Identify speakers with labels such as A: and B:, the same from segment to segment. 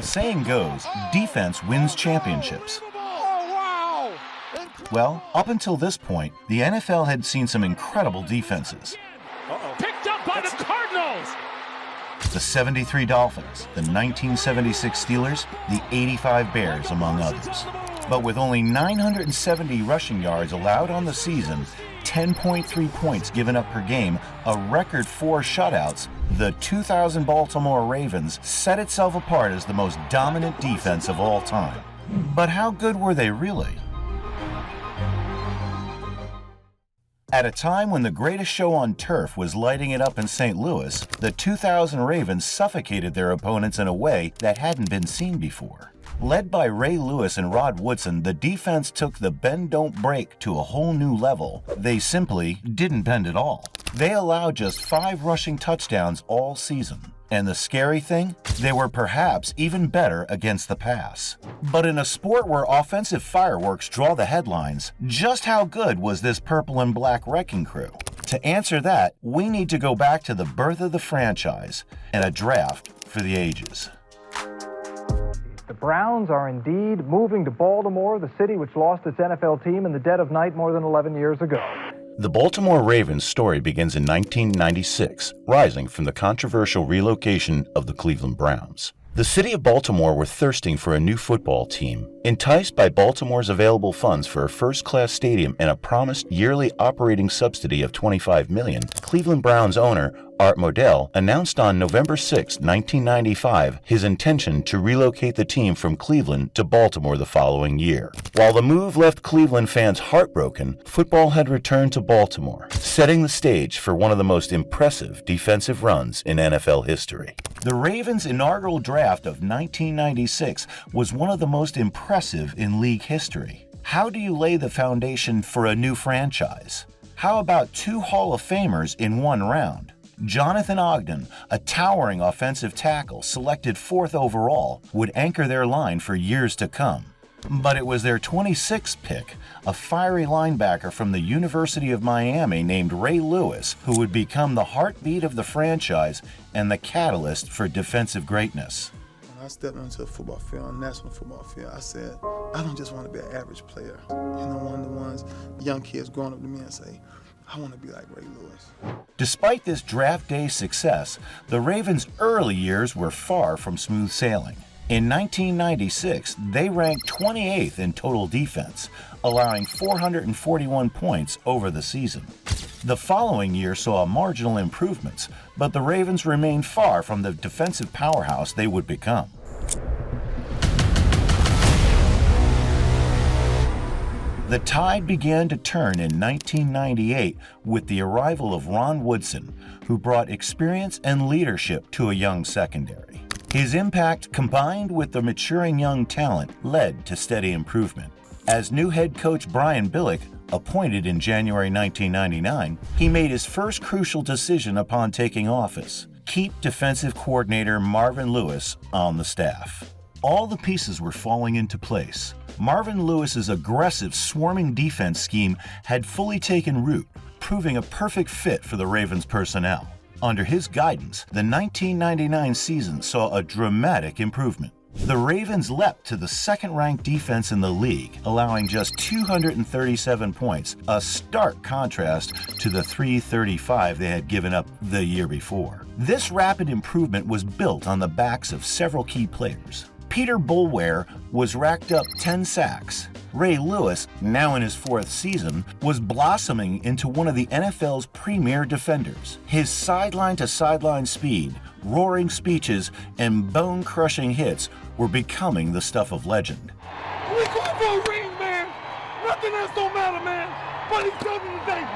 A: The saying goes, defense wins championships. Well, up until this point, the NFL had seen some incredible defenses.
B: Picked up by the Cardinals!
A: The 73 Dolphins, the 1976 Steelers, the 85 Bears, among others. But with only 970 rushing yards allowed on the season, 10.3 points given up per game, a record 4 shutouts, the 2000 Baltimore Ravens set itself apart as the most dominant defense of all time. But how good were they really? At a time when the greatest show on turf was lighting it up in St. Louis, the 2000 Ravens suffocated their opponents in a way that hadn't been seen before. Led by Ray Lewis and Rod Woodson, the defense took the bend-don't-break to a whole new level. They simply didn't bend at all. They allowed just 5 rushing touchdowns all season. And the scary thing? They were perhaps even better against the pass. But in a sport where offensive fireworks draw the headlines, just how good was this purple and black wrecking crew? To answer that, we need to go back to the birth of the franchise and a draft for the ages.
C: The Browns are indeed moving to Baltimore, the city which lost its NFL team in the dead of night more than 11 years ago.
A: The Baltimore Ravens story begins in 1996, rising from the controversial relocation of the Cleveland Browns. The city of Baltimore were thirsting for a new football team. Enticed by Baltimore's available funds for a first-class stadium and a promised yearly operating subsidy of $25 million, Cleveland Browns owner Art Modell announced on November 6, 1995, his intention to relocate the team from Cleveland to Baltimore the following year. While the move left Cleveland fans heartbroken, football had returned to Baltimore, setting the stage for one of the most impressive defensive runs in NFL history. The Ravens' inaugural draft of 1996 was one of the most impressive in league history. How do you lay the foundation for a new franchise? How about 2 Hall of Famers in one round? Jonathan Ogden, a towering offensive tackle selected 4th overall, would anchor their line for years to come. But it was their 26th pick, a fiery linebacker from the University of Miami named Ray Lewis, who would become the heartbeat of the franchise and the catalyst for defensive greatness.
D: When I stepped into a football field, a national football field, I said, I don't just want to be an average player. You know, one of the ones young kids growing up to me and say, I want to be like Ray Lewis.
A: Despite this draft day success, the Ravens' early years were far from smooth sailing. In 1996, they ranked 28th in total defense, allowing 441 points over the season. The following year saw marginal improvements, but the Ravens remained far from the defensive powerhouse they would become. The tide began to turn in 1998 with the arrival of Ron Woodson, who brought experience and leadership to a young secondary. His impact, combined with the maturing young talent, led to steady improvement. As new head coach Brian Billick, appointed in January 1999, he made his first crucial decision upon taking office: keep defensive coordinator Marvin Lewis on the staff. All the pieces were falling into place. Marvin Lewis's aggressive, swarming defense scheme had fully taken root, proving a perfect fit for the Ravens personnel. Under his guidance, the 1999 season saw a dramatic improvement. The Ravens leapt to the second-ranked defense in the league, allowing just 237 points, a stark contrast to the 335 they had given up the year before. This rapid improvement was built on the backs of several key players. Peter Boulware was racked up 10 sacks. Ray Lewis, now in his 4th season, was blossoming into one of the NFL's premier defenders. His sideline-to-sideline speed, roaring speeches, and bone-crushing hits were becoming the stuff of legend.
B: We going for a ring, man! Nothing else don't matter, man! But he's coming today!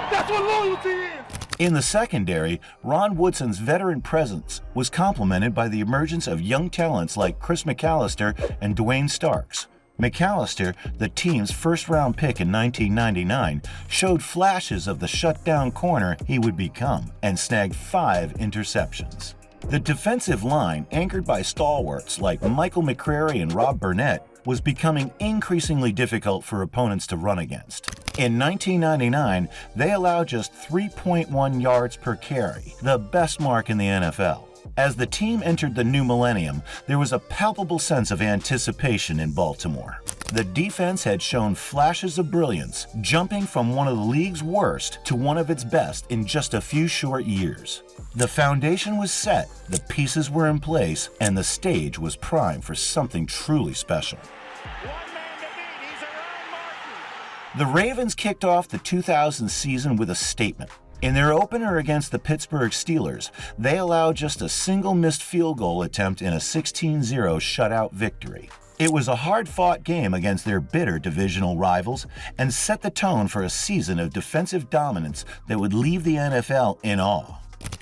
B: That's what loyalty is!
A: In the secondary, Ron Woodson's veteran presence was complemented by the emergence of young talents like Chris McAllister and Dwayne Starks. McAllister, the team's first-round pick in 1999, showed flashes of the shutdown corner he would become and snagged 5 interceptions. The defensive line, anchored by stalwarts like Michael McCrary and Rob Burnett, was becoming increasingly difficult for opponents to run against. In 1999, they allowed just 3.1 yards per carry, the best mark in the NFL. As the team entered the new millennium, there was a palpable sense of anticipation in Baltimore. The defense had shown flashes of brilliance, jumping from one of the league's worst to one of its best in just a few short years. The foundation was set, the pieces were in place, and the stage was primed for something truly special. The Ravens kicked off the 2000 season with a statement. In their opener against the Pittsburgh Steelers, they allowed just a single missed field goal attempt in a 16-0 shutout victory. It was a hard-fought game against their bitter divisional rivals and set the tone for a season of defensive dominance that would leave the NFL in awe.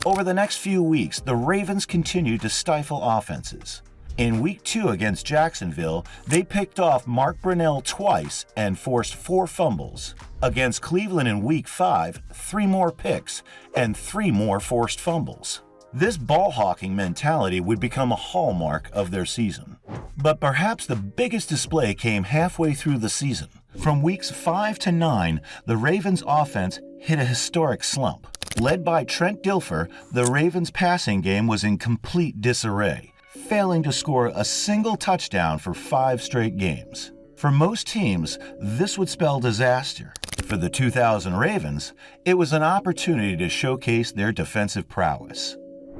A: Over the next few weeks, the Ravens continued to stifle offenses. In Week 2 against Jacksonville, they picked off Mark Brunell twice and forced 4 fumbles. Against Cleveland in Week 5, 3 more picks and 3 more forced fumbles. This ball-hawking mentality would become a hallmark of their season. But perhaps the biggest display came halfway through the season. From Weeks 5 to 9, the Ravens' offense hit a historic slump. Led by Trent Dilfer, the Ravens' passing game was in complete disarray, failing to score a single touchdown for 5 straight games. For most teams, this would spell disaster. For the 2000 Ravens, it was an opportunity to showcase their defensive prowess.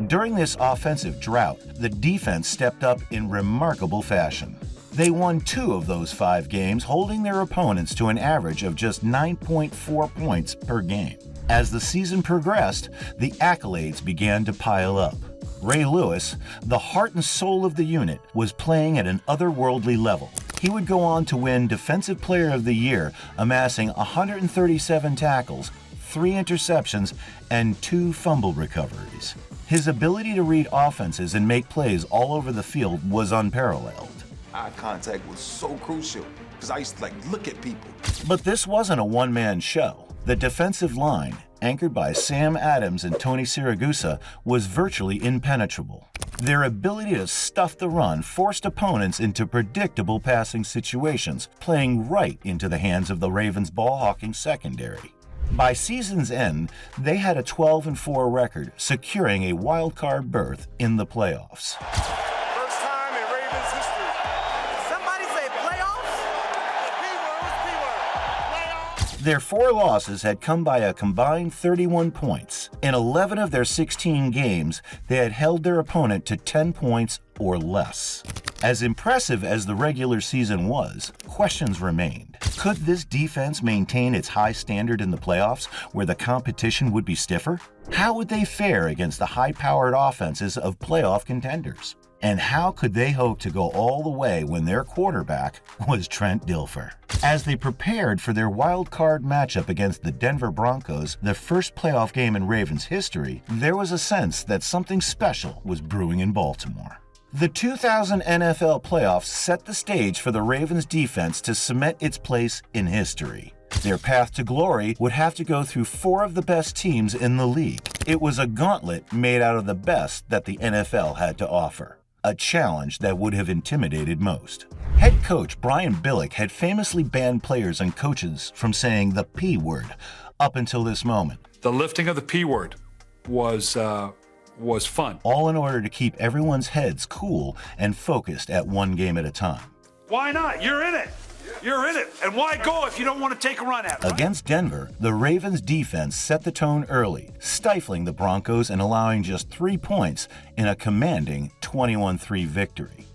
A: During this offensive drought, the defense stepped up in remarkable fashion. They won 2 of those 5 games, holding their opponents to an average of just 9.4 points per game. As the season progressed, the accolades began to pile up. Ray Lewis, the heart and soul of the unit, was playing at an otherworldly level. He would go on to win Defensive Player of the Year, amassing 137 tackles, 3 interceptions, and 2 fumble recoveries. His ability to read offenses and make plays all over the field was unparalleled.
E: Eye contact was so crucial because I used to look at people.
A: But this wasn't a one-man show. The defensive line, anchored by Sam Adams and Tony Siragusa, was virtually impenetrable. Their ability to stuff the run forced opponents into predictable passing situations, playing right into the hands of the Ravens' ball-hawking secondary. By season's end, they had a 12-4 record, securing a wild-card berth in the playoffs.
B: First time in Ravens history.
F: Somebody say playoffs?
B: Playoffs.
A: Their 4 losses had come by a combined 31 points. In 11 of their 16 games, they had held their opponent to 10 points or less. As impressive as the regular season was, questions remained. Could this defense maintain its high standard in the playoffs, where the competition would be stiffer? How would they fare against the high-powered offenses of playoff contenders? And how could they hope to go all the way when their quarterback was Trent Dilfer? As they prepared for their wild-card matchup against the Denver Broncos, the first playoff game in Ravens history, there was a sense that something special was brewing in Baltimore. The 2000 NFL playoffs set the stage for the Ravens defense to cement its place in history. Their path to glory would have to go through 4 of the best teams in the league. It was a gauntlet made out of the best that the NFL had to offer, a challenge that would have intimidated most. Head coach Brian Billick had famously banned players and coaches from saying the P word up until this moment.
G: The lifting of the P word was fun.
A: All in order to keep everyone's heads cool and focused at one game at a time.
G: Why not? You're in it. You're in it. And why go if you don't want to take a run at it? Right?
A: Against Denver, the Ravens defense set the tone early, stifling the Broncos and allowing just 3 points in a commanding 21-3 victory.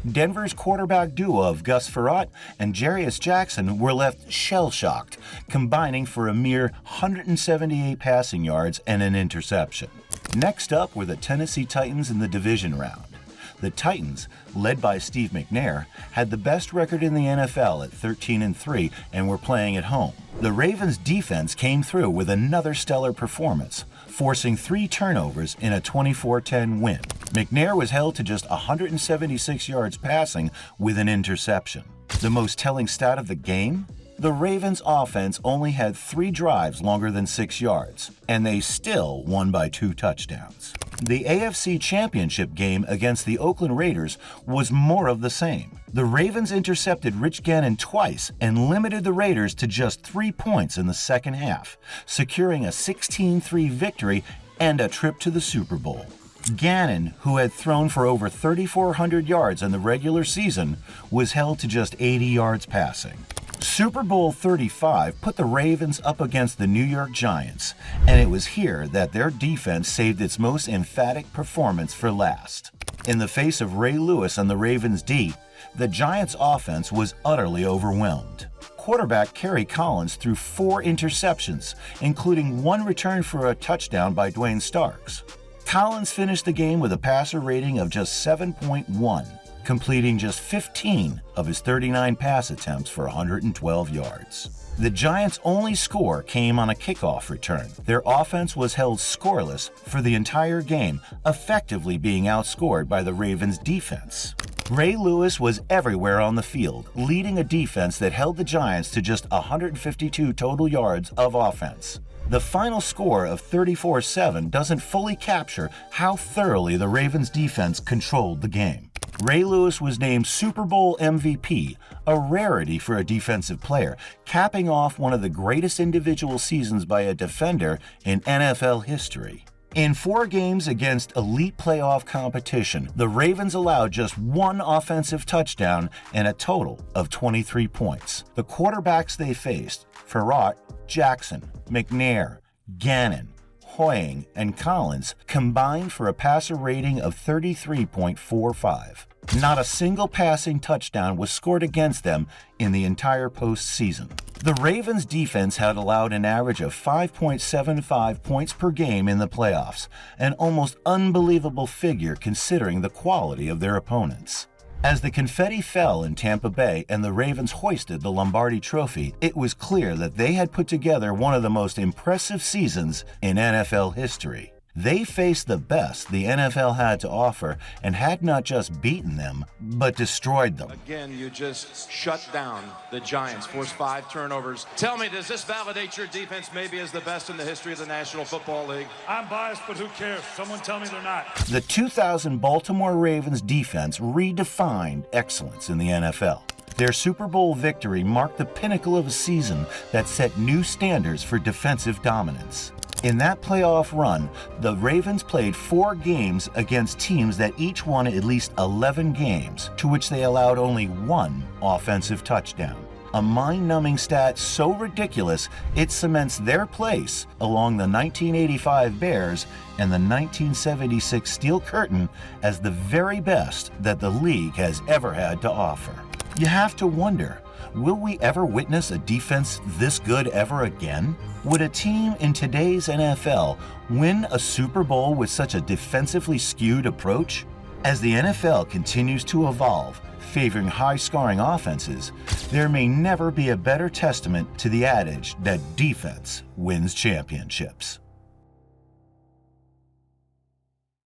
A: Denver's quarterback duo of Gus Frerotte and Jarius Jackson were left shell-shocked, combining for a mere 178 passing yards and an interception. Next up were the Tennessee Titans in the division round. The Titans, led by Steve McNair, had the best record in the NFL at 13-3 and were playing at home. The Ravens' defense came through with another stellar performance, forcing 3 turnovers in a 24-10 win. McNair was held to just 176 yards passing with an interception. The most telling stat of the game? The Ravens' offense only had 3 drives longer than 6 yards, and they still won by 2 touchdowns. The AFC Championship game against the Oakland Raiders was more of the same. The Ravens intercepted Rich Gannon twice and limited the Raiders to just 3 points in the second half, securing a 16-3 victory and a trip to the Super Bowl. Gannon, who had thrown for over 3,400 yards in the regular season, was held to just 80 yards passing. Super Bowl 35 put the Ravens up against the New York Giants, and it was here that their defense saved its most emphatic performance for last. In the face of Ray Lewis and the Ravens D, the Giants' offense was utterly overwhelmed. Quarterback Kerry Collins threw 4 interceptions, including 1 return for a touchdown by Dwayne Starks. Collins finished the game with a passer rating of just 7.1, completing just 15 of his 39 pass attempts for 112 yards. The Giants' only score came on a kickoff return. Their offense was held scoreless for the entire game, effectively being outscored by the Ravens' defense. Ray Lewis was everywhere on the field, leading a defense that held the Giants to just 152 total yards of offense. The final score of 34-7 doesn't fully capture how thoroughly the Ravens' defense controlled the game. Ray Lewis was named Super Bowl MVP, a rarity for a defensive player, capping off one of the greatest individual seasons by a defender in NFL history. In 4 games against elite playoff competition, the Ravens allowed just 1 offensive touchdown and a total of 23 points. The quarterbacks they faced, Farrat, Jackson, McNair, Gannon, Hoying, and Collins, combined for a passer rating of 33.45. Not a single passing touchdown was scored against them in the entire postseason. The Ravens' defense had allowed an average of 5.75 points per game in the playoffs, an almost unbelievable figure considering the quality of their opponents. As the confetti fell in Tampa Bay and the Ravens hoisted the Lombardi Trophy, it was clear that they had put together one of the most impressive seasons in NFL history. They faced the best the NFL had to offer and had not just beaten them, but destroyed them.
H: Again, you just shut down the Giants, forced 5 turnovers. Tell me, does this validate your defense maybe as the best in the history of the National Football League?
G: I'm biased, but who cares? Someone tell me they're not.
A: The 2000 Baltimore Ravens defense redefined excellence in the NFL. Their Super Bowl victory marked the pinnacle of a season that set new standards for defensive dominance. In that playoff run, the Ravens played 4 games against teams that each won at least 11 games, to which they allowed only 1 offensive touchdown. A mind-numbing stat so ridiculous it cements their place along the 1985 Bears and the 1976 Steel Curtain as the very best that the league has ever had to offer. You have to wonder, will we ever witness a defense this good ever again? Would a team in today's NFL win a Super Bowl with such a defensively skewed approach? As the NFL continues to evolve, favoring high-scoring offenses, there may never be a better testament to the adage that defense wins championships.